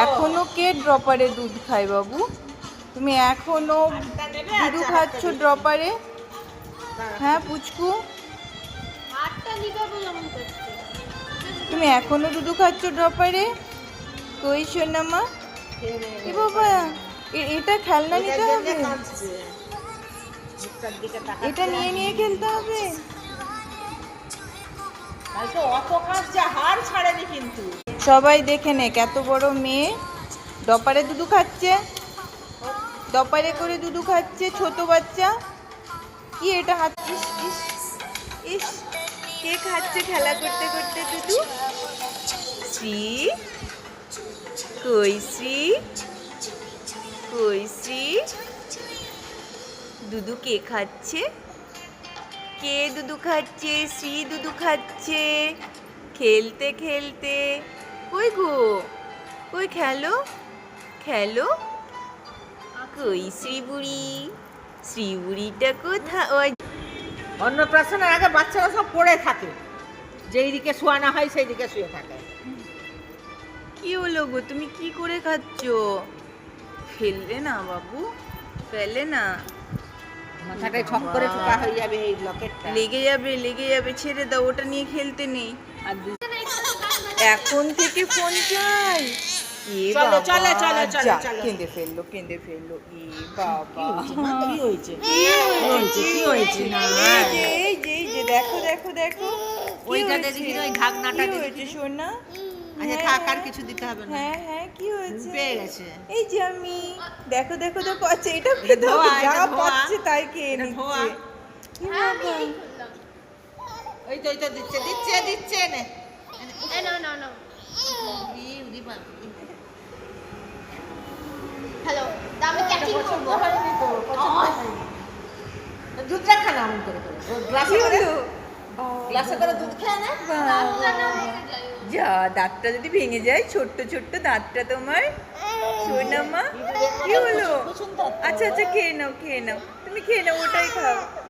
এখনো কে ড্রপারে দুধ খায় বাবু? তুমি এখনো দুধ খাচ্ছ ড্রপারে? হ্যাঁ পুচকু, তুমি এখনো দুধ খাচ্ছ ড্রপারে? কই সোনামা? এ বাবা, এটা খেলনা নিতে হবে, এটা নিয়ে নিয়ে খেলতে হবে। সবাই দেখে নে কত বড় মেয়ে ডপারে দুধু খাচ্ছে, ডপারে করে দুধু খাচ্ছে ছোট বাচ্চা। কি এটা হাত, ইস ইস ইস, কে খাচ্ছে খেলা করতে করতে দুধু? শ্রী, কই শ্রী, কই শ্রী? দুধু কে খাচ্ছে? কে দুধু খাচ্ছে? শ্রী দুধু খাচ্ছে খেলতে খেলতে। কই গো, কই খেলো খেলো, কই শ্রী বুড়ি? শ্রী বুড়িটা কোথায়? ওই অন্নপ্রাশনের আগে বাচ্চারা সব পড়ে থাকে, যেই দিকে শোয়ানো হয় সেই দিকে শুয়ে থাকে। কি হলো গো, তুমি কি করে খাচ্ছ? ফেললে না বাবু, ফেলে না, মাথাটায় ছক করে ঠোকা হয়ে যাবে এই লকেটটা। লেগে যাবে লেগে যাবে, ছেড়ে দাও, ওটা নিয়ে খেলতে নেই। আর এখন থেকে ফোন চাই? এ চলো বাবা, চলো চলো চলো যা, চলো। কেঁদে ফেললো কেঁদে ফেললো। এ বাবা, কি হয়েছে? কি হয়েছে কি হয়েছে? না, এই যে দেখো দেখো দেখো, কি ওইটাতে হয়েছে? দেখি ওই ঢাকনাটা কি দেখি। হয়েছে সোনা? আচ্ছা থাক, আর কিছু দিতে হবে না। হ্যাঁ হ্যাঁ, কি হয়েছে? পেয়ে গেছে। এই যে আমি, দেখো দেখো দেখো, আচ্ছা এটা এটা খেতে হবে, ধোয়া, যা এটা ধোয়া। পাচ্ছে তাই খেয়ে এটা ধোয়া। নিচ্ছে। কি বাবা, ওই তো দিচ্ছে দিচ্ছে দিচ্ছে নে। হ্যালো, আমি ক্যাচিং করব। দুধটা খানা এমন করে করে গ্লাসে কি করে, হলো? গ্লাসে করে দুধ খেয়ে নে। যা, দাঁতটা যদি ভেঙে যায়, ছোট্ট ছোট্ট দাঁতটা তোমার সোনামা। কি হলো? আচ্ছা আচ্ছা, খেয়ে নাও খেয়ে নাও, তুমি খেয়ে নাও, ওটাই খাও।